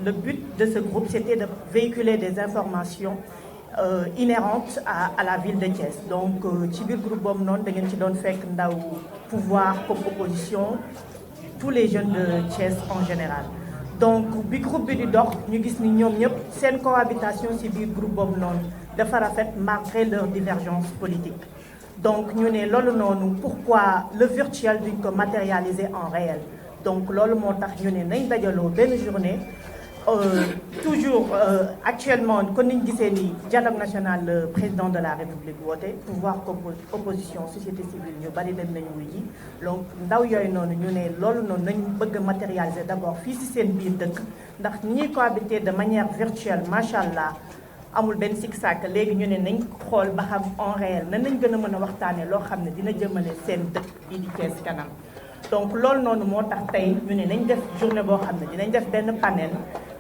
le but de ce groupe, c'était de véhiculer des informations inhérentes à la ville de Thiès. Donc ci biir groupe boobu noonu da ngeen ci doon fekk ndaw pouvoir comme opposition, tous les jeunes de Thiès en général. Donc bi groupe bi di dox ñu gis ni ñoom ñëpp seen cohabitation ci biir groupe boobu noonu dafa rafet malgré leur divergence politique. Donc ñu ne loolu noonu pourquoi le virtuel duñ ko matérialiser en réel. Donc loolu moo tax ñu ne nañ dajaloo benn journée toujours actuellement kon niñ gisee ni dialogue national le président de la République woote pouvoir comme opposition société civile ñu bari dem nañu wuy ji. Donc ndaw yooyu noonu ñu ne loolu noonu nañ bëgg a matérialiser d'abord fii ci seen biir dëkk ndax ñiy cohabiter de manière virtuelle macha allah amul benn sikk sàkk léegi ñu ne nañ xool ba xam en réel nan nañ gën a mën a waxtaanee loo xam ne dina jëmale seen dëkk bii di Thiès kanam. Donc loolu noonu moo tax tey ñu ne nañ def journée boo xam ne dinañ def benn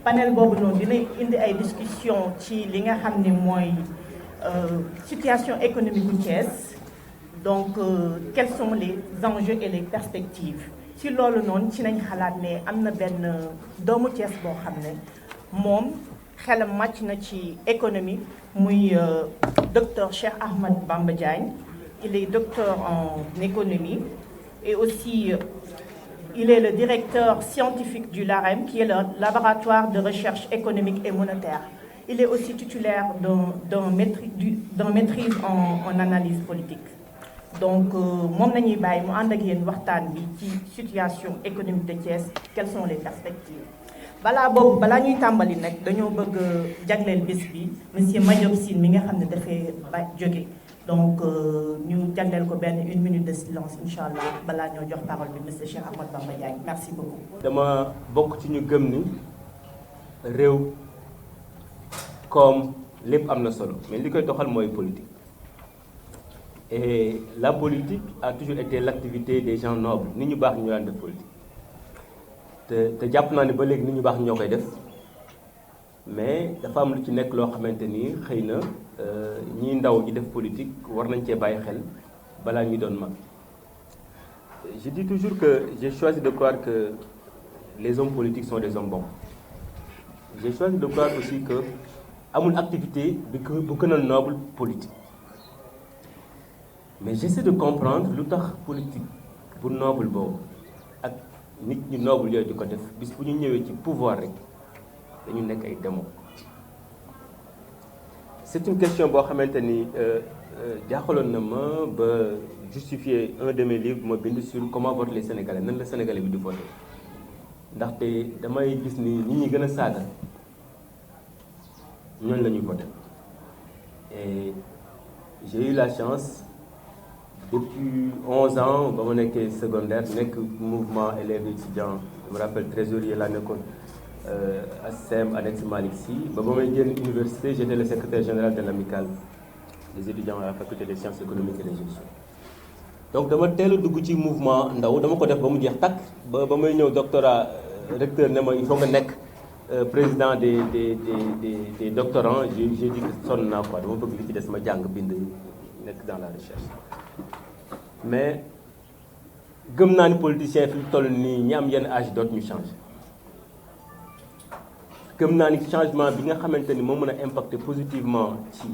panel boobu noonu dina indi ay discussion ci li nga xam ne mooy situation économique bu Thiès. Donc quels sont les enjeux et les perspectives ci loolu noonu ci nañ xalaat ne am na benn doomu Thiès boo xam ne moom xelam màcc na ci économie muy docteur Cheikh Ahmed Bamba Diagne. Il est docteur en économie et aussi il est le directeur scientifique du LAREM qui est le laboratoire de recherche économique et monétaire. Il est aussi titulaire d'un maîtrise en analyse politique. Donc moom nañuy bàyyi mu ànd ak yéen waxtaan bi ci situation économique de Thiès, quelles sont les perspectives. balaa ñuy tàmbali nag dañoo bëgg jagleel bés bi monsieur Madiop Sine mi nga xam ne dafay jóge. Donc ñu jagleel ko benn 1 minute de silence incha allah balaa ñoo jox parole bi monsieur Cheikh Ahmed Bamba Diagne. Merci beaucoup. dama bokk ci ñu gëm ni réew comme lépp am na solo mais li koy doxal mooy politique. Et la politique a toujours été l'activité des gens nobles nit ñu baax ñu daan def politique te jàpp naa ne ba léegi nit ñu baax ñoo koy def mais dafa am lu ci nekk loo xamante ni xëy na ñii ndaw ñi def politique war nañ cee bàyyi xel balaa ñuy doon mag. Je dis toujours que j'ai choisi de croire que les hommes politiques sont des hommes bons. J'ai choisi de croire aussi que amul activité bu gën a noble politique. Mais j'essaie de comprendre lu tax politique bu noble boobu ak nit ñu noble yooyu di ko def bis bu ñu ñëwee ci pouvoir rek dañu nekk ay démons. C'est une question boo xamante ni jaaxaloon na ma ba justifier un de mes livres ma bind sur comment votent les Sénégalais nan la Sénégalais bi di voter ndaxte damay gis ni nit ñi gën a saaga ñooñu la ñuy voter. Et j'ai eu la chance depuis 11 ans ba ma nekkee secondaire nekk mouvement élèves étudiants je me rappelle trésorier laa nekkoon ASSEM annexe Malick Sy ba may génn université j'étais le secrétaire général de l'amicale des étudiants à la faculté des sciences économiques et de gestion. Donc dama teel a dugg ci mouvement ndaw dama ko def ba mu jeex takk ba may ñëw doctorat recteur ne ma il faut nga nekk président des doctorants j'ai dit que sonn naa quoi dama bëgg li ci des ma jàng bind nekk dans la recherche. Mais gëm naa ni politiciens fi toll nii ñi am yenn âge dootuñu changer gëm naa ni changement bi nga xamante ni moo mën a impacter positivement ci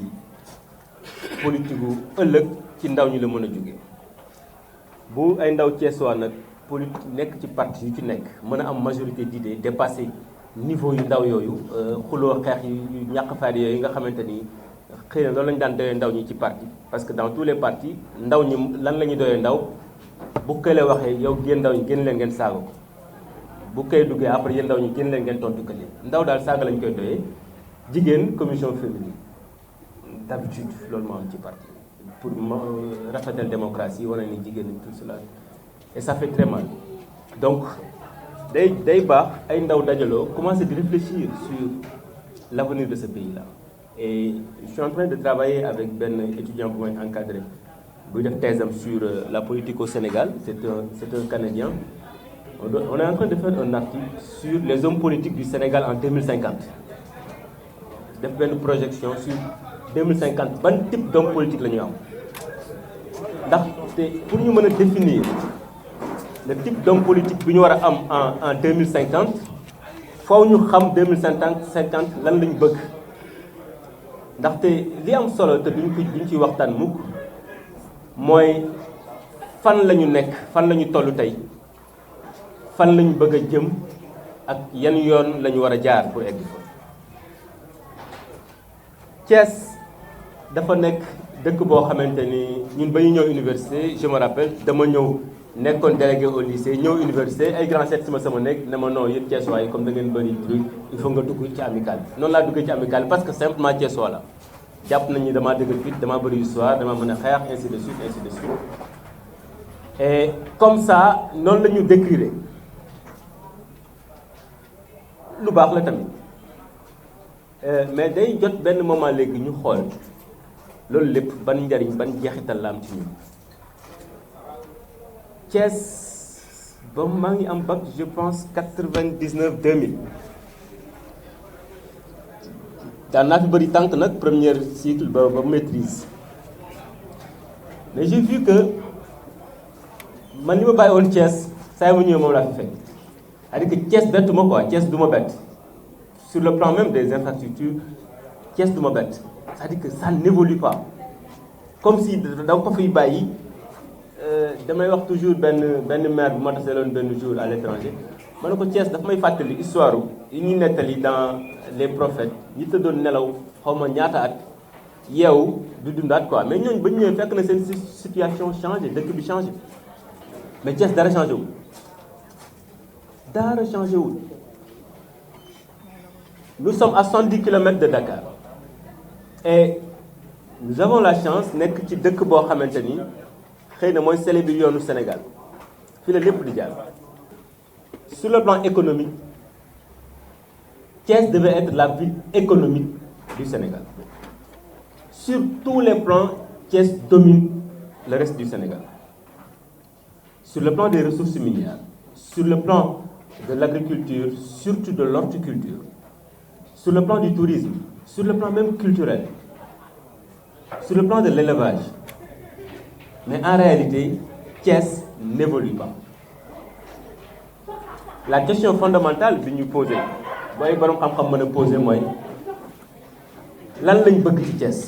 politique gu ëllëg ci ndaw ñi la mën a jóge bu ay ndaw Thiessois nag politique nekk ci parti yu ci nekk mën a am majorité d'idées dépasser niveau yu ndaw yooyu xuloo xeex yu ñàkk fayda yooyu nga xamante ni xëy na loolu lañu daan doyee ndaw ñi ci parti parce que dans tous les partis ndaw ñi lan la ñuy doyee ndaw bu kële waxee yow génn ndaw ñi génn leen ngeen saaga ko bu këy duggee après yéen ndaw ñi génn leen ngeen tontu kële ndaw daal saaga lañ koy doyee jigéen commission féminine d'habitude loolu moo am ci parti pour rafetal démocratie wane ni jigéen ñi tout cela et ça fait très mal. Donc day baax ay ndaw dajaloo commencer de réfléchir sur l'avenir de ce pays-là. Et je suis en train de travailler avec benn étudiant bu may encadré buy def thèse am sur la politique au Sénégal c'est un Canadien. On est en train de faire un article sur les hommes politiques du Sénégal en 2050 def benn projection sur 2050 ban type d'homme politique la ñu am ndaxte pour ñu mën a définir le type d'homme politique bi ñu war a am en 2050 faw ñu xam 2050 lan lañ bëgg ndaxte li am solo te duñ ciy waxtaan mukk mooy fan la ñu nekk fan la ñu toll tey fan la ñu bëgg a jëm ak yan yoon la ñu war a jaar pour egg fa. Thiès dafa nekk dëkk boo xamante ni ñun ba ñu ñëw université je me rappelle dama ñëw nekkoon délégué au lycée ñëw université ay grand seet sama nekk ne ma non yéen Thiessois yi comme da ngeen bëri truc il faut nga dugg ci amicale bi noonu laa duggee ci amicale parce que simplement Thiessois la jàpp nañ ni damaa dëgg fit damaa bëri histoire damaa mën a xeex ainsi de suite ainsi de suite et comme ça noonu la ñu décrire lu baax la tamit mais day jot benn moment léegi ñu xool loolu lépp ban njariñ ban jeexital la am ci ñun. Thiès ba maa ngi am bac je pense 99 2000 daan naa fi bëri tànk nag première cycle ba maîtrise mais j'ai vu que man li ma bàyyi woon Thiès saa ma ñëwee moom laa fi fekk c'est-à-dire que Thiès bettu ma quoi Thiès du ma bett sur le plan même des infrastructures Thiès du ma bett c'est-à-dire que ça n'évolue pas comme si da ko fiy bàyyi. damay wax toujours benn maire bu ma taseeloon benn jour à l'étranger ma ne ko Thiès dafa may fàttali histoire yi ñuy nettali dans les prophètes ñi tëddoon nelaw xaw ma ñaata at yeewu du dundaat quoi mais ñooñu ba ñu ñëwee fekk na seen situation changé dëkk bi changé mais Thiès dara changé wul dara changé wul nous sommes à 70 kilomètres de Dakar et nous avons la chance nekk ci dëkk boo xamante ni xëy na mooy sele bi yoonu Sénégal fii la lépp di jaar sur le plan économique Thiès devait être la ville économique du Sénégal sur tous les plans Thiès domine le reste du Sénégal sur le plan des ressources minières sur le plan de l'agriculture surtout de l'horticulture sur le plan du tourisme sur le plan même culturel sur le plan de l'élevage. Mais en réalité, Thiès n'évolue pas. La question fondamentale bi ñu posé booy borom xam-xam mën a posé mooy lan lañ bëgg ci Thiès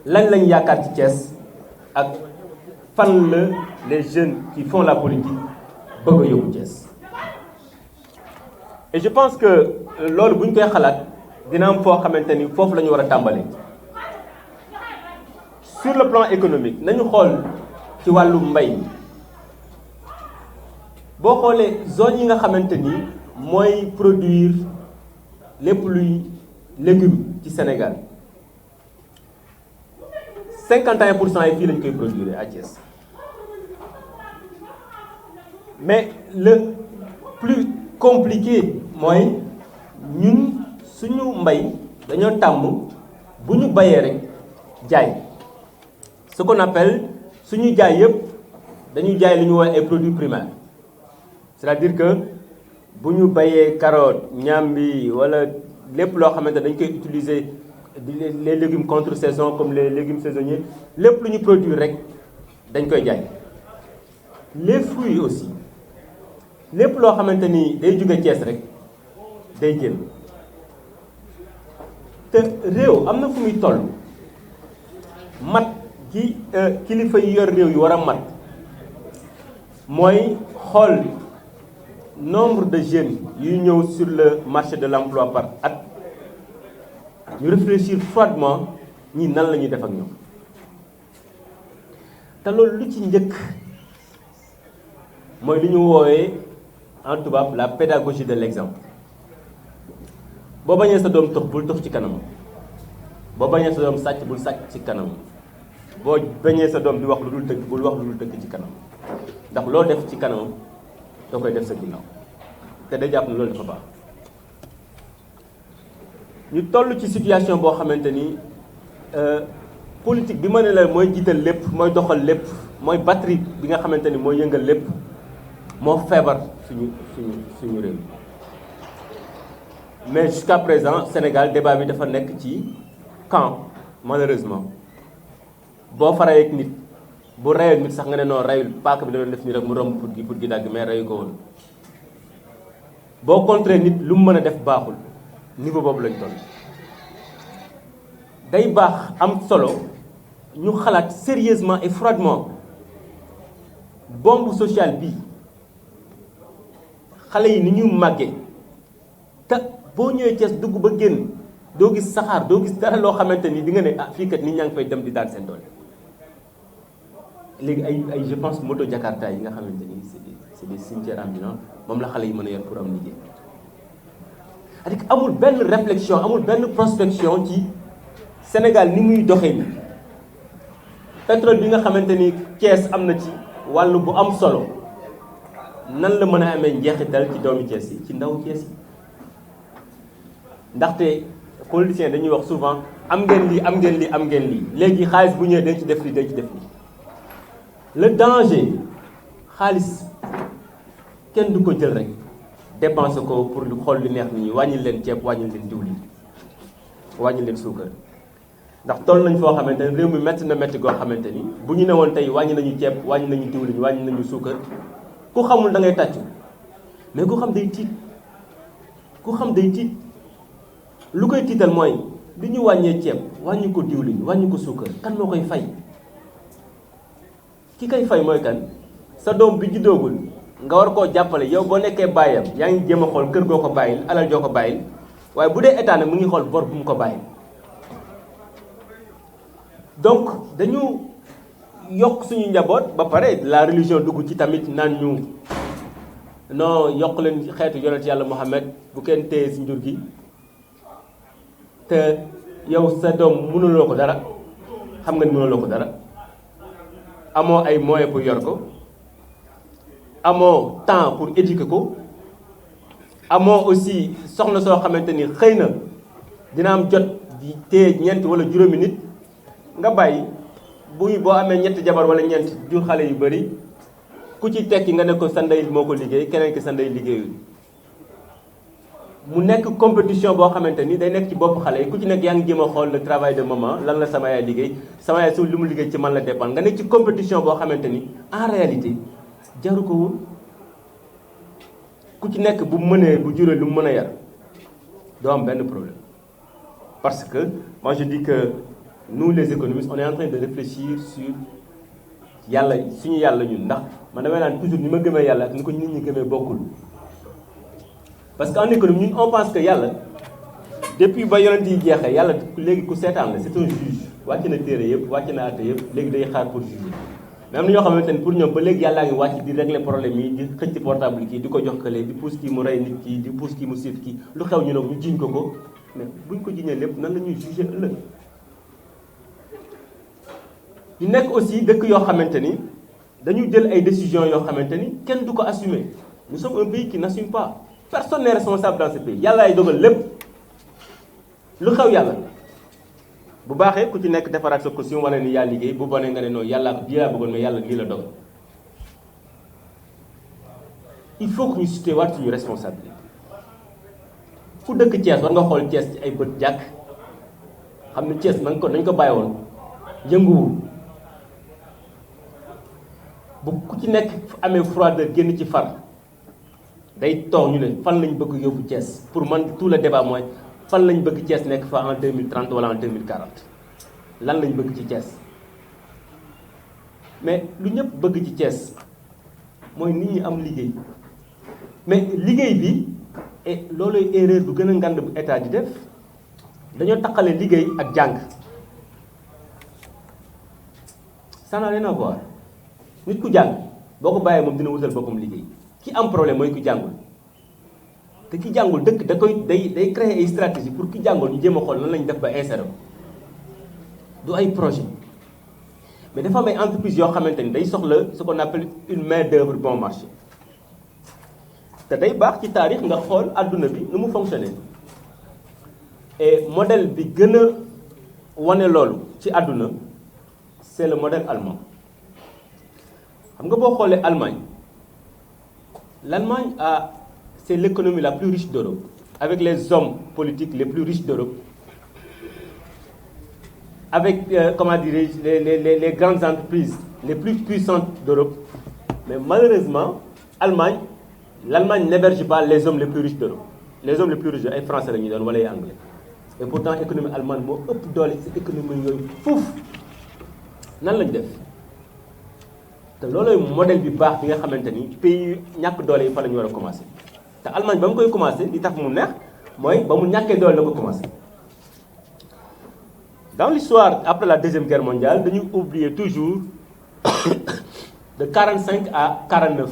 lan lañ yaakaar ci Thiès ak fan la les jeunes qui font la politique bëgg a yóbbu Thiès. Et je pense que loolu bu ñu koy xalaat dina am foo xamante ni foofu la ñu war a tàmbalee. Sur le plan économique nañu xool ci wàllu mbay boo xoolee zone yi nga xamante ni mooy produire lépp luy légumes ci Sénégal 51% yi fii lañ koy produire à Thiès mais le plus compliqué mooy ñun suñu mbay dañoo tàmm bu ñu bayee rek jaay. Ce qu'on appelle suñu jaay yëpp dañuy jaay li ñu woowee ay produits primaires c'est-à-dire que bu ñu bayee carotte ñambi wala lépp loo xamante dañ koy utiliser les légumes contre saison comme les légumes saisonniers lépp lu ñu produire rek dañ koy jaay. Les fruits aussi lépp loo xamante ni day jóge Thiès rek day génn te réew am na fu muy toll mat. ki kilifa yi yor réew yi war a mat mooy xool nombre de jeunes yu ñëw sur le marché de l'emploi par at ñu réfléchir froidement ñi nan la ñuy def ak ñoom te loolu lu ci njëkk mooy li ñu woowee en tubaab la pédagogie de l'exemple boo bañee sa doom tux bul tux ci kanam boo bañee sa doom sàcc bul sàcc ci kanam boo bañee sa doom di wax lu dul dëgg bul wax lu dul dëgg ci kanam ndax loo def ci kanam doo koy def sa ginnaaw te day jàpp ne loolu dafa baax ñu toll ci situation boo xamante ni politique bi ma ne la mooy jiital lépp mooy doxal lépp mooy batterie bi nga xamante ni mooy yëngal lépp moo feebar suñu réew mais jusqu'à présent Sénégal débat bi dafa nekk ci camp malheureusement boo faree ak nit bu reyul nit sax nga ne non reyul paaka bi da doon def nii rek mu romb pour gi dagg mais reyu ko woon boo contrer nit lu mu mën a def baaxul niveau boobu lañ toll. day baax am solo ñu xalaat sérieusement et froidement bombe sociale bii xale yi ni ñu màggee te boo ñëwee Thiès dugg ba génn doo gis saxaar doo gis dara loo xamante ni di nga ne ah fii kat nit ñaa ngi fay dem di daan seen doole. léegi ay je pense moto Jakarta yi nga xamante ni c'est des cimetières ambulants moom la xale yi mën a yor pour am liggéey. c'est-à-dire que amul benn réflexion amul benn prospection ci Sénégal ni muy doxee ni pétrole bi nga xamante ni Thiès am na ci wàllu bu am solo nan la mën a amee njeexital ci doomi Thiès yi ci ndaw Thiès yi. ndaxte politiciens dañuy wax souvent am ngeen lii am ngeen lii am ngeen lii léegi xaalis bu ñëwee dañ ci def lii dañ ci def lii. le danger xaalis kenn du ko jël rek dépenser ko pour lu xool lu neex nit ñi wàññil leen ceeb wàññil leen diwlin wàññil leen suukar ndax toll nañ foo xamante ne réew mi métti na métti goo xamante ni bu ñu ne woon tey wàññi nañu ceeb wàññi nañu diwlin wàññi nañu suukar ku xamul da ngay tàccu mais ku xam day tiit ku xam day tiit lu koy tiital mooy li ñu wàññee ceeb wàññi ko diwlin wàññi ko suukar kan moo koy fay. ki koy fay mooy kan sa doom bi juddoogul nga war koo jàppale yow boo nekkee bàyyam yaa ngi jéem a xool kër goo ko bàyyil alal joo ko bàyyil waaye bu dee état nag mu ngi xool bor bu mu ko bàyyil. donc dañu yokk suñu njaboot ba pare la religion dugg ci tamit naan ñu non yokk leen xeetu yonent yàlla Muhammad bu kenn téye si njur gi te yow sa doom mënuloo ko dara xam nga ni mënuloo ko dara. amoo ay moyens pour yor ko amoo temps pour éduquer ko amoo aussi soxna soo xamante ni xëy na dina am jot di téye ñeent wala juróomi nit nga bàyyi boo amee ñetti jabar wala ñeent jur xale yu bëri ku ci tekki nga ne ko sa ndey moo ko liggéey keneen ki sa ndey liggéeyul. mu nekk compétition boo xamante ni day nekk ci bopp xale yi ku ci nekk yaa ngi jéem a xool le travail de maman lan la sama yaay liggéey sama yaay su lu mu liggéey ci man la dépendre nga nekk ci compétition boo xamante ni en réalité jaru ko woon ku ci nekk bu mënee bu juree lu mu mën a yar doo am benn problème. parce que moi je dis que nous les économistes on est en train de réfléchir sur yàlla suñu yàlla ñun ndax man damay naan toujours ni ma gëmee yàlla ak ni ko nit ñi gëmee bokkul. parce que en économie ñun on pense que yàlla depuis ba yonent yi jeexee yàlla léegi ku seetaan la c'est un juge wàcc na téere yëpp wàcc na àtte yëpp léegi day xaar pour juger mais am na ñoo xamante ni pour ñoom ba léegi yàllaa ngi wàcc di régler problème yi di xëcc portable kii di ko jox kële di pousse kii mu rey nit kii di pousse kii mu siif kii lu xew ñu ne ñu jiñ ko mais buñ ko jiñee lépp nan la ñuy juger ëllëg. ñu nekk aussi dëkk yoo xamante ni dañu jël ay décisions yoo xamante ni kenn du ko assumer nous sommes un pays qui n'assume pas. Personne n'est responsable dans ce pays yàlla ay dogal lépp lu xew yàlla bu baaxee ku ci nekk defaraat sa costume wane ni yaa liggéey bu bonee nga ne noonu yàlla ko lii laa bëggoon mais yàlla lii la dogal. il faut que ñu situé waat suñu responsabilité fu dëkk Thiès war nga xool Thiès ci ay bët jàkk xam ne Thiès nañ ko bàyyi woon yënguwul bu ku ci nekk amee froideur génn ci far. day toog ñu ne fan lañ bëgg yóbbu Thiès pour man tout le débat mooy fan lañ bëgg Thiès nekk fa en 2030 wala en 2040 lan lañ bëgg ci Thiès mais lu ñëpp bëgg ci Thiès mooy nit ñi am liggéey mais liggéey bi et looluy erreur bu gën a ngand bu état di def dañoo taqale liggéey ak jàng ça n'a rien à voir nit ku jàng boo ko bàyyee moom dina wutal boppam liggéey. ki am problème mooy ku jàngul te ki jàngul dëkk da koy day créer ay stratégie pour ki jàngul ñu jéem a xool nan lañu def ba insérer du ay projet mais dafa am ay entreprises yoo xamante ni day soxla ce qu'on appelle une main d'œuvre bon marché te day baax ci taarix nga xool adduna bi nu mu fonctionner et modèle bi gën a wane loolu ci adduna c'est le modèle allemand xam nga boo xoolee Allemagne. L'Allemagne c'est l'économie la plus riche d'Europe, avec les hommes politiques les plus riches d'Europe, avec comment dirais-je les grandes entreprises les plus puissantes d'Europe. Mais malheureusement, Allemagne l'Allemagne n'héberge pas les hommes les plus riches d'Europe. Les hommes les plus riches ay français la ñuy doon wala ay anglais et pourtant économie allemande moo ëpp doole ci économie yooyu fuuf nan lañ def te loolooy modèle bi baax bi nga xamante ni pays ñàkk doole yi fa la ñu war a commencer te Allemagne ba mu koy commencer li tax mu neex mooy ba mu ñàkkee doole la ko commencer. Dans l'histoire après la Deuxième Guerre mondiale dañu oublier toujours de 45 à 49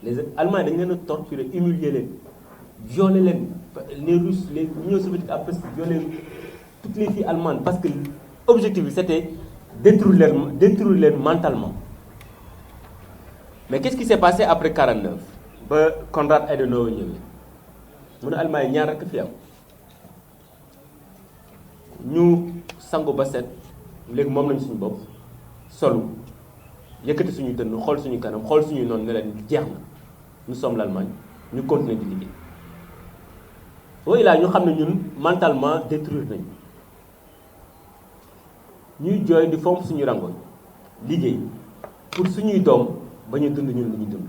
les Allemands dañu leen a torturer humilier leen violer leen les Russes les Union soviétique a presque violé toutes les filles allemandes parce que l'objectif bi c'était détruire leen mentalement. Mais qu'est-ce qui s'est passé après 49 ba Konrad Adenauer ñëwee mu ne Allemagne yi ñaar rekk fi am ñu sangu ba set léegi moom lañu suñu bopp solu yëkkati suñu dënn xool suñu kanam xool suñu noonu ne leen jeex na nous sommes l'Allemagne ñu continuer di liggéey oui là ñu xam ne ñun mentalement détruire nañu ñuy jooy di fomp suñu rangoñ liggéey pour suñuy doom ba ñu dund ñun li ñu dund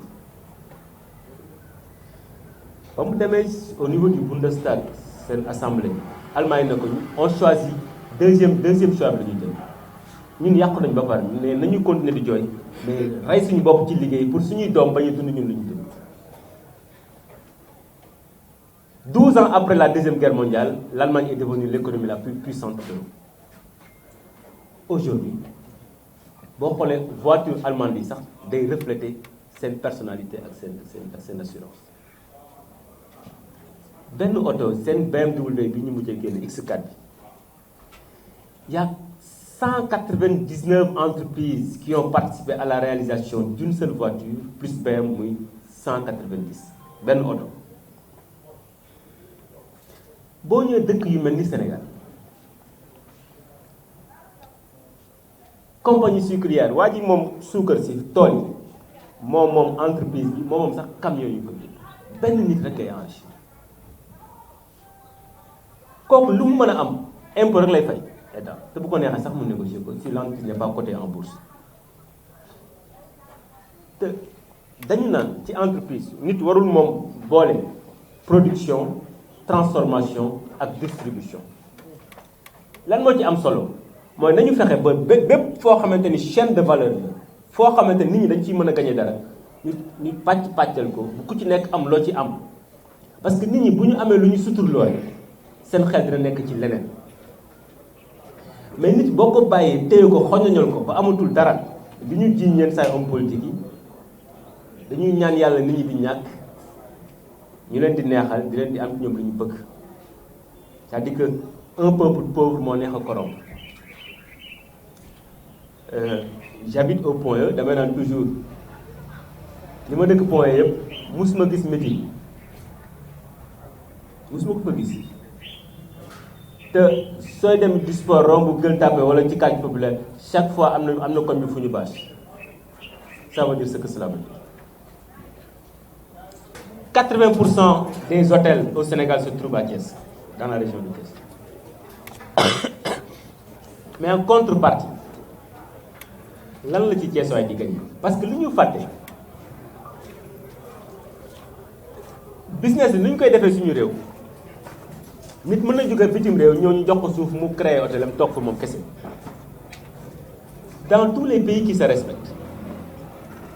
ba mu demee au niveau du Bundestag seen assemblée Allemagne na ko on choisit deuxième choix bi la ñuy jël ñun yàqu nañu ba pare mais nañu continuer di jooy mais rey suñu bopp ci liggéey pour suñuy doom ba ñu dund ñun li ñu dund. 12 ans après la Deuxième Guerre mondiale, l'Allemagne est devenue l'économie la plus puissante de l'Europe. Aujourd'hui, boo xoolee voiture allemande yi sax day refléter seen personnalité ak seen assurance. benn oto seen BMW bi ñu mujjee génn X4 bi il y a 199 entreprises qui ont participé à la réalisation d'une seule voiture plus BMW muy 190 benn oto. boo ñëwee dëkk yu mel ni Sénégal compagnie sucrière waa ji moom suukar si tool yi moom entreprise bi moom sax camion yu ko benn nit rek ay enrichir kooku lu mu mën a am impôt rek lay fay état te bu ko neexee sax mu négocier ko si l'entreprise n'est pas cotée en bourse te dañu naan ci entreprise nit warul moom boole production transformation ak distribution lan moo ci am solo mooy nañu fexe ba bépp foo xamante ni chaîne de valeur la foo xamante ni nit ñi dañ ciy mën a gagner dara ñu pàccal ko bu ku ci nekk am loo ci am parce que nit ñi bu ñu amee lu ñu suturloo rek seen xel dina nekk ci leneen mais nit boo ko bàyyee téye ko xoñoñal ko ba amatul dara li ñu jiiñ yenn say homme politique yi dañuy ñaan yàlla nit ñi di ñàkk ñu leen di neexal di leen di am ñoom lu ñu bëgg c'est-à-dire que un peuple pauvre moo neex a corrompre. J'habite au Point E damay naan toujours li ma dëkk Point E yëpp musuma gis meeting musuma ko fa gis te sooy dem di sport romb Gueule Tapée wala ci quartier populaire chaque fois am na koñ bi fu ñu bâche ça veut dire ce que cela veut dire. 80% des hôtels au Sénégal se trouvent à Thiès, dans la région de Thiès. Mais en contrepartie, lan la ci Thiès waay di gagné parce que lu ñu fàtte business bi nu ñu koy defee suñu réew nit mën na jóge bitim réew ñoo ñu jox ko suuf mu créé hôtel am toog fa moom kese. Dans tous les pays qui se respectent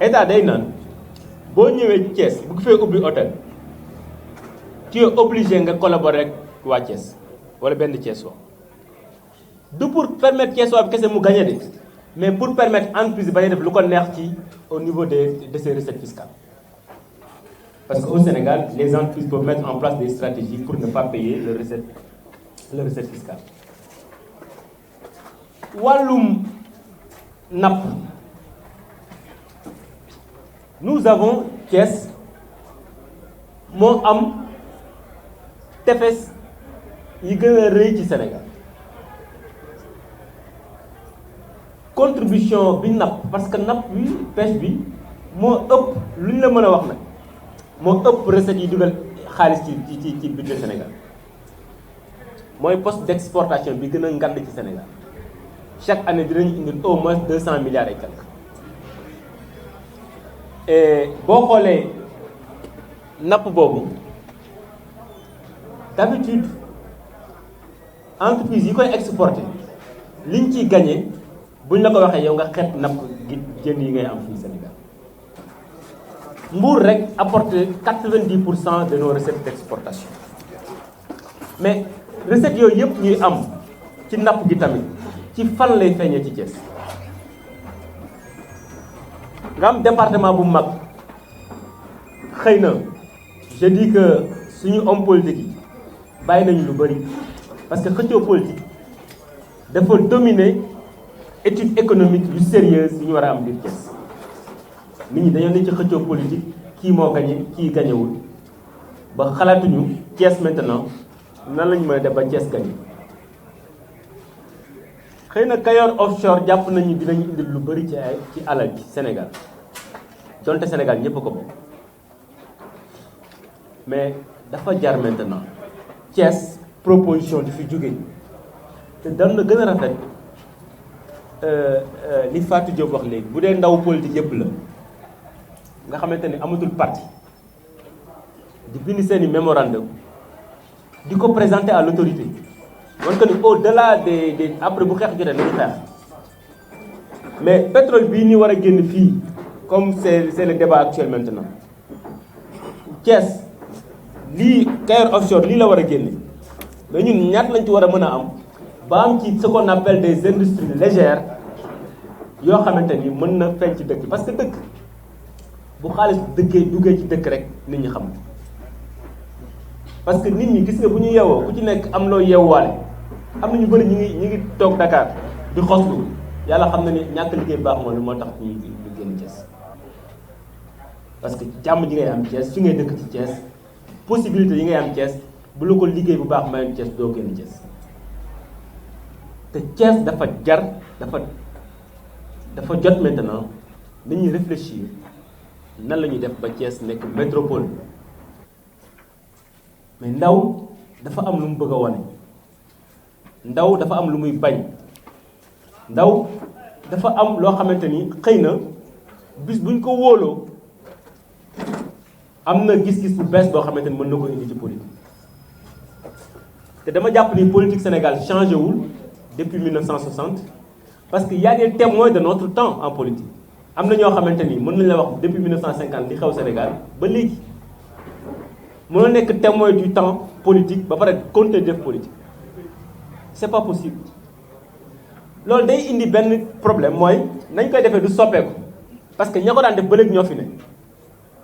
état day naan boo ñëwee Thiès bu ko fee ubbi hôtel tu es obligé nga collaborer ak waa Thiès wala benn Thiès waa du pour permettre Thiès waa bi kese mu gagné de mais pour permettre entreprise bi bañ a def lu ko neex ci au niveau de ses recettes fiscales parce que au Sénégal les entreprises peuvent mettre en place des stratégies pour ne pas payer leurs recettes fiscales. wàllum napp nous avons Thiès moo am tefes yi gën a rëy ci Sénégal contribution bi napp parce que napp bi pêche bi moo ëpp lu ñu la mën a wax nag moo ëpp recettes yi dugal xaalis ci budget Sénégal mooy poste d'exportation bi gën a ngand ci Sénégal chaque année dinañu indi au moins 200 milliards et quelques et boo xoolee napp boobu d'habitude entreprise yi koy exporter liñ ciy gagné buñ la ko waxee yow nga xeet napp gi jën yi ngay am fii Sénégal. Mbour rek apporte 90% de nos recettes d'exportation mais recettes yooyu yëpp ñuy am ci napp gi tamit ci fan lay feeñee ci Thiès. nga am département bu mag xëy na je dis que suñu homme politique yi bàyyi nañu lu bëri parce que xëccoo politique dafa dominer étude économique yu sérieuse yu ñu war a am biir Thiès. nit ñi dañoo ne ci xëccoo politique kii moo gagné kii gagnéwul ba xalaatuñu Thiès maintenant nan lañu mën a def ba Thiès gagné. xëy na Kayor offshore jàpp nañu dinañu indil lu bëri ci alal ci Sénégal donte Sénégal ñëpp a ko bokk mais dafa jar maintenant Thiès proposition di fi jóge te dal na gën a rafet li Fatou Diop wax léegi bu dee ndaw politique yëpp la nga xamante ni amatul parti di bind seeni mémorandum di ko présenter à l'autorité wan que ni au-delà des après bu xeex jotee nañu xeex mais pétrole bii ni war a génn fii comme c'est le débat actuel maintenant Thiès lii Kayor offshore lii la war a génne mais ñun ñaat lañ ci war a mën a am ba am ci ce qu'on appelle des industries légères yoo xamante ni mën na feeñ ci dëkk parce que dëkk bu xaalis duggee ci dëkk rek nit ñi xam parce que nit ñi gis nga bu ñu yeewoo ku ci nekk am loo yeewwaale am na ñu bëri ñu ngi toog Dakar di xoslu yàlla xam na ni ñàkk liggéey baax moom moo tax ñu génn Thiès parce que jàmm ji ngay am Thiès fi ngay dëkk ci Thiès possibilité yi ngay am Thiès bu la ko liggéey bu baax mayoon Thiès doo génn Thiès te Thiès dafa jar dafa jot maintenant nañuy réfléchir nan la ñuy def ba Thiès nekk métropole mais ndaw dafa am lu mu bëgg a wane ndaw dafa am lu muy bañ ndaw dafa am loo xamante ni xëy na bis buñ ko wóoloo am na gis-gis bu bees boo xamante ni mën na ko indi ci politique te dama jàpp ni politique Sénégal changé wul depuis 1960 parce que y a des témoins de notre temps en politique am na ñoo xamante ni mën nañu la wax depuis 1950 li xew Sénégal ba léegi mënoo nekk témoin du temps politique ba pare continuer def politique c'est pas possible loolu day indi benn problème mooy nañ koy defee du soppeeku parce que ña ko daan def ba léegi ñoo fi ne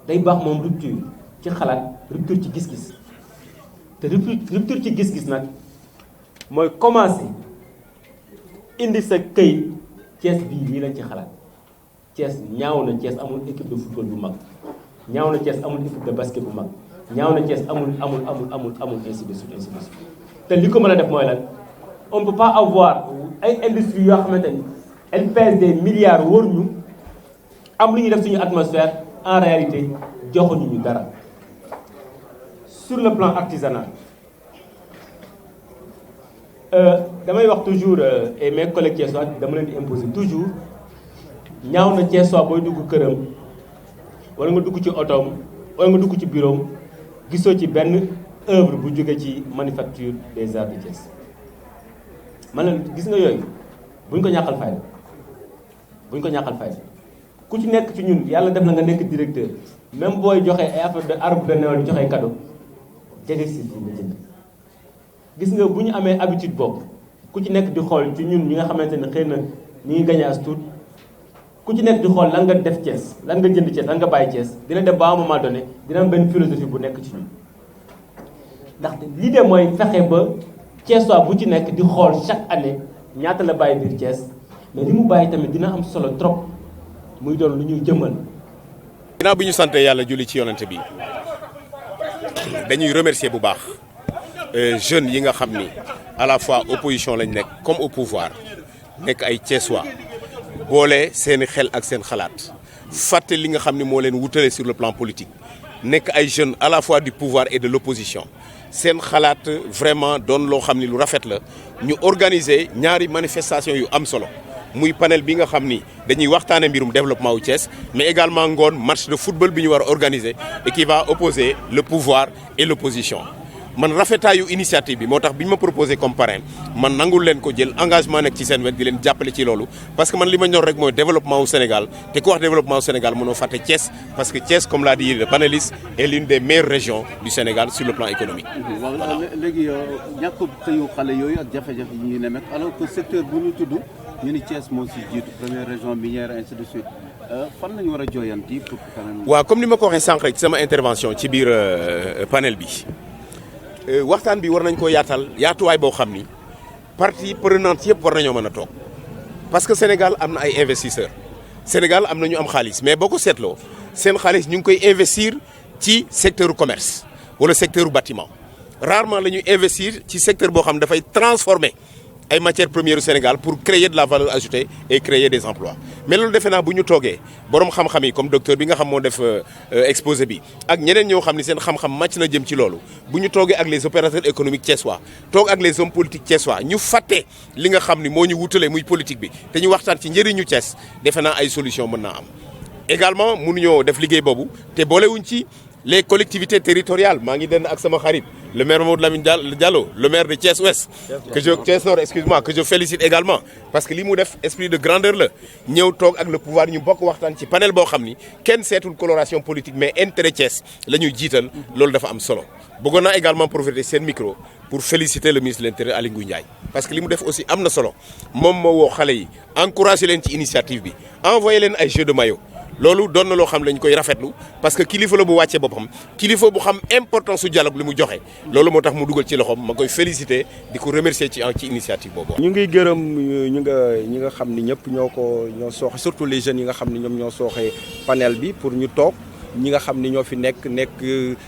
day baax moom rupture ci xalaat rupture ci gis-gis te rupture ci gis-gis nag mooy commencer indi sa këyit Thiès bii lii lañ ci xalaat Thiès ñaaw na Thiès amul équipe de football bu mag ñaaw na Thiès amul équipe de basket bu mag ñaaw na Thiès amul ainsi de suite te li ko mën a def mooy lan on peut pas avoir ay industries yoo xamante ni elles pèsent des milliards wóor ñu am lu ñuy def suñu atmosphère en réalité joxuñu ñu dara sur le plan artisanal damay wax toujours et mes collègues thiessois dama leen di imposer toujours ñaaw na thiessois booy dugg këram wala nga dugg ci otoom wala nga dugg ci bureau gisoo ci benn œuvre bu jóge ci manufacture des arts de Thiès man la gis nga yooyu buñ ko ñàkkal fayda ku ci nekk ci ñun yàlla def na nga nekk directeur même booy joxe ay affaire de arbre de Noël joxe cadeau jege si fi nga jënd gis nga bu ñu amee habitude boobu ku ci nekk di xool ci ñun ñi nga xamante ne xëy na ñu ngi gagné as tuut ku ci nekk di xool lan nga def Thiès lan nga jënd Thiès lan nga bàyyi Thiès dina dem ba à un moment donné dina am benn philosophie bu nekk ci ñun ndaxte l'idée mooy fexe ba Thiessois bu ci nekk di xool chaque année ñaata la bàyyi biir Thiès mais li mu bàyyi tamit dina am solo trop muy doon lu ñuy jëmmal. ginnaaw bi ñu sant yàlla julli ci yonent bi dañuy remercier bu baax jeunes yi nga xam ni à la fois opposition lañ nekk comme au pouvoir nekk ay Thiessois boole seeni xel ak seen xalaat fàtte li nga xam ni moo leen wutale sur le plan politique nekk ay jeunes à la fois du pouvoir et de l'opposition seen xalaat vraiment doon loo xam ni lu rafet la ñu organiser ñaari manifestation yu am solo muy panel bi nga xam ni dañuy waxtaane mbirum développement wu Thiès mais également ngoon match de football bi ñu war a organiser et qui va opposer le pouvoir et l'opposition man rafetaayu initiative bi moo tax bi ñu ma proposé comme parrain man nangul leen ko jël engagement nekk ci seen wet di leen jàppale ci loolu parce que man li ma ñor rek mooy développement au Sénégal te ku wax développement au Sénégal mënoo fàtte Thiès parce que Thiès comme l'a dit le panéliste est l'une des meilleures régions du Sénégal sur le plan économique. voilà léegi ñàkk xëyu xale yooyu ak jafe-jafe yi ñuy nemmeek alors que secteur bu ñu tudd ñu ni Thiès moo si jiitu première région minière ainsi de suite fan lañu war a jooyanti pour quand même. waaw comme ni ma ko waxee sànq rek ci sama intervention ci biir panel bi. waxtaan bi war nañ ko yaatal yaatuwaay boo xam ni parties prenantes yëpp war nañoo mën a toog parce que Sénégal am na ay investisseurs Sénégal am na ñu am xaalis mais boo ko seetloo seen xaalis ñu ngi koy investir ci secteur commerce wala secteur bâtiment rarement la ñuy investir ci secteur boo xam ne dafay transformer ay matières premières au Sénégal pour créer de la valeur ajoutée et créer des emplois mais loolu defe naa bu ñu toogee borom xam-xam yi comme docteur bi nga xam moo def exposé bi ak ñeneen ñoo xam ni seen xam-xam màcc na jëm ci loolu bu ñu toogee ak les opérateurs économiques thiessois toog ak les hommes politiques thiessois ñu fàtte li nga xam ni moo ñu wutale muy politique bi te ñu waxtaan ci njëriñu Thiès defe naa ay solution mën naa am également mënuñoo def liggéey boobu te boolewuñ ci les collectivités territoriales maa ngi den ak sama xarit le maire Mamadou Lamine Diallo le maire de Thiès Ouest Thiès Nord excuse-moi que je félicite également parce que li mu def esprit de grandeur la ñëw toog ak le pouvoir ñu bokk waxtaan ci panel boo xam ni kenn seetul coloration politique mais intérêt Thiès la ñuy jiital loolu dafa am solo bëggoon naa également profiter seen micro pour féliciter le ministre de l'Intérieur Aly Ngouille Ndiaye parce que li mu def aussi am na solo moom moo woo xale yi encourager leen ci initiative bi envoyer leen ay jeux de maillot loolu doon na loo xam ne dañ koy rafetlu parce que kilifa la bu wàccee boppam kilifa bu xam importance su dialogue li mu joxe loolu moo tax mu dugal ci loxoom ma koy féliciter di ko remercier ci initiative boobu. ñu ngi gërëm ñi nga xam ni ñëpp ñoo sooxe surtout les jeunes yi nga xam ni ñoom ñoo sooxe panel bi pour ñu toog ñi nga xam ni ñoo fi nekk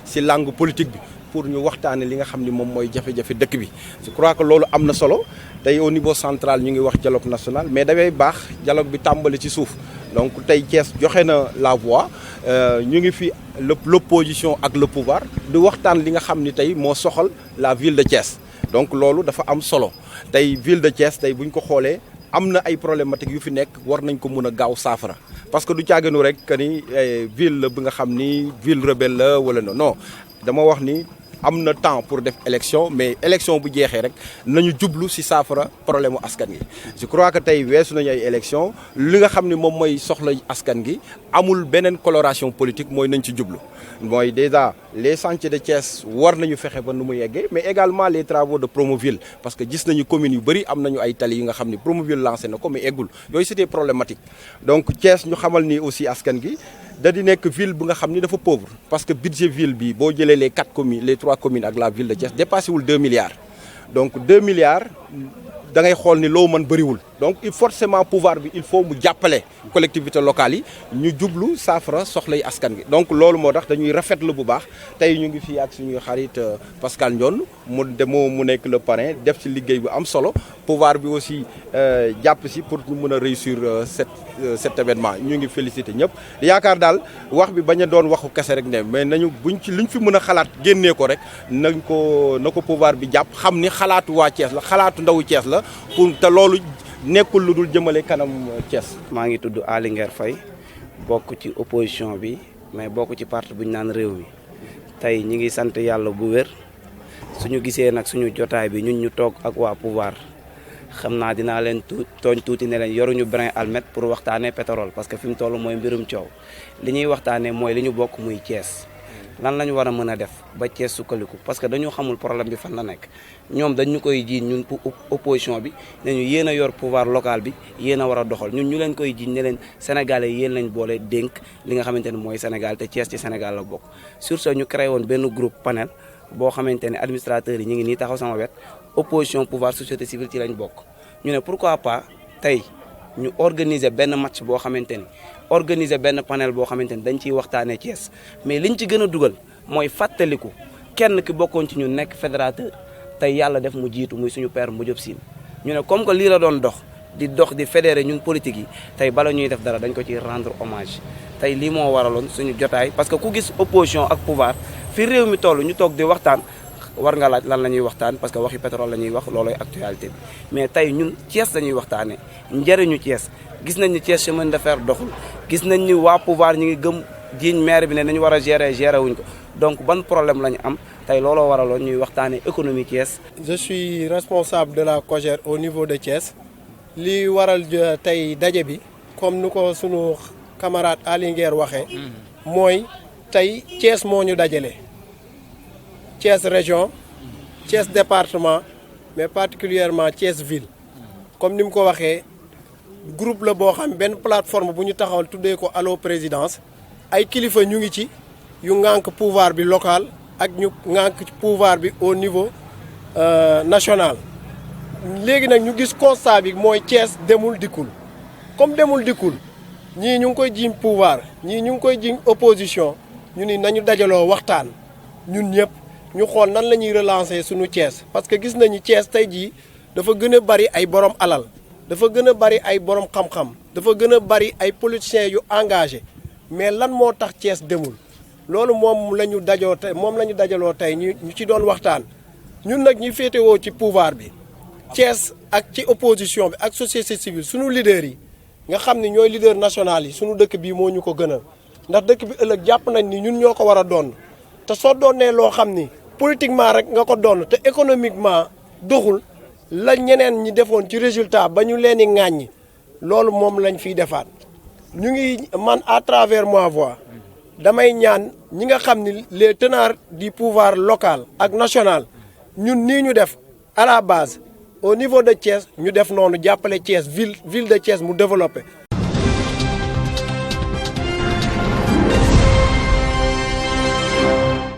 ci langue politique bi. pour ñu waxtaane li nga xam ni moom mooy jafe-jafe dëkk bi je crois que loolu am na solo tey au niveau central ñu ngi wax dialogue national mais dafay baax dialogue bi tàmbali ci suuf donc tey Thiès joxe na la voix ñu ngi fi l'opposition ak le pouvoir di waxtaan li nga xam ni tey moo soxal la ville de Thiès donc loolu dafa am solo tey ville de Thiès tey bu ñu ko xoolee am na ay problématiques yu fi nekk war nañ ko mën a gaaw saafara parce que du caaginu rek que ni ville la bi nga xam ni ville rebelle la wala non dama wax ni am na temps pour def élection mais élection bu jeexee rek nañu jublu ci saafara problème mu askan gi je crois que tey weesu nañu ay élection li nga xam ne moom mooy soxla askan gi amul beneen coloration politique mooy nañ ci jublu mooy déjà les chantiers de Thiès war nañu fexe ba nu mu yeggee mais également les travaux de Promoville parce que gis nañu communes yu bëri am nañu ay tali yi nga xam ne Promoville lancé na ko mais eggul yooyu c'était problématique donc Thiès ñu xamal ni aussi askan gi da di nekk ville bu nga xam ni dafa pauvre parce que budget ville bi boo jëlee les 4 communes les 3 communes ak la ville de Thiès dépassé wul 2 milliards donc 2 milliards da ngay xool ni loo mën bëriwul donc forcément pouvoir bi il faut mu jàppale collectivités locales yi ñu jublu saafara soxlay askan gi donc loolu moo tax dañuy rafetlu bu baax tey ñu ngi fii ak suñuy xarit Pascal Ndione mu nekk le parrain def ci liggéey bu am solo pouvoir bi aussi jàpp si pour ñu mën a réussir cet événement ñu ngi féliciter ñëpp yaakaar daal wax bi bañ a doon waxu kese rek ne mais nañu buñ ci luñ fi mën a xalaat génnee ko rek na ko pouvoir bi jàpp xam ni xalaatu waa Thiès la xalaatu ndawu Thiès la pour te loolu nekkul lu dul jëmale kanam Thiès. maa ngi tudd Aly Nguer Faye bokk ci opposition bi mais bokk ci parti bu ñu naan réew mi tey ñi ngi sant yàlla bu wér suñu gisee nag suñu jotaay bi ñun ñu toog ak waa pouvoir xam naa dinaa leen tooñ tuuti ne leen yoruñu brin almet pour waxtaanee pétrole parce que fi mu toll mooy mbirum coow li ñuy waxtaanee mooy li ñu bokk muy Thiès lan la ñu war a mën a def ba Thiès sukkandiku parce que dañu xamul problème bi fan la nekk ñoom dañ ñu koy jiiñ ñun opposition bi ne ñu yéen a yor pouvoir local bi yéen a war a doxal ñun ñu leen koy jiiñ ne leen sénégalais yéen lañ boole dénk li nga xamante ne mooy Sénégal te Thiès ci Sénégal la bokk sur ce ñu créé woon benn groupe panel boo xamante ne administrateurs yi ñu ngi nii taxaw sama wet opposition pouvoir société civile ci lañ bokk ñu ne pourquoi pas tey ñu organiser benn match boo xamante ni organiser benn panel boo xamante ni dañ ciy waxtaanee Thiès mais liñ ci gën a dugal mooy fàttaliku kenn ki bokkoon ci ñu nekk fédérateur tey yàlla def mu jiitu muy suñu père Mbodiop Sine ñu ne comme que lii la doon dox di fédérer ñun politique yi tey bala ñuy def dara dañ ko ci rendre hommage tey lii moo waraloon suñu jotaay parce que ku gis opposition ak pouvoir fi réew mi toll ñu toog di waxtaan war nga laaj lan la ñuy waxtaan parce que waxi pétrole la ñuy wax looloy actualité bi mais tey ñun Thiès la ñuy waxtaanee njëriñu Thiès gis nañ ni Thiès chemin de fer doxul gis nañ ni waa pouvoir ñu ngi gëm jiiñ maire bi ne nañu war a gérer wuñ ko donc ban problème la ñu am tey looloo waraloon ñuy waxtaanee économie Thiès. Je suis responsable de la COJER au niveau de Thiès li waral tey daje bi comme nu ko sunu camarade Aly Nguer waxee mooy tey Thiès moo ñu dajale Thiès région Thiès département mais particulièrement Thiès ville comme ni mu ko waxee groupe la boo xam benn plateforme bu ñu taxawal tuddee ko Allo Présidence ay kilifa ñu ngi ci yu ŋànk pouvoir bi local ak ñu ŋànk pouvoir bi au niveau national léegi nag ñu gis constat bi mooy Thiès demul dikkul comme demul dikkul ñii ñu ngi koy jiiñ pouvoir ñii ñu ngi koy jiiñ opposition ñu ni nañu dajaloo waxtaan ñun ñëpp ñu xool nan la ñuy relancer suñu Thiès parce que gis nañu Thiès tey jii dafa gën a bari ay borom alal dafa gën a bari ay borom xam-xam dafa gën a bari ay politiciens yu engagé mais lan moo tax Thiès demul loolu moom la ñu dajoo tey moom la ñu dajaloo tey ñu ci doon waxtaan ñun nag ñi féetewoo ci pouvoir bi Thiès ak ci opposition bi ak société civile suñu leaders yi nga xam ne ñooy leader national yi suñu dëkk bii moo ñu ko gënal ndax dëkk bi ëllëg jàpp nañ ni ñun ñoo ko war a doon te soo doonee loo xam ni politiquement rek nga ko doon te économiquement doxul la ñeneen ñi defoon ci résultat ba ñu leen di ŋàññi loolu moom lañ fiy defaat ñu ngi man à travers ma voix damay ñaan ñi nga xam ni les tenants du pouvoir local ak national ñun nii ñu def à la base au niveau de Thiès ñu def noonu jàppale Thiès ville de Thiès mu développé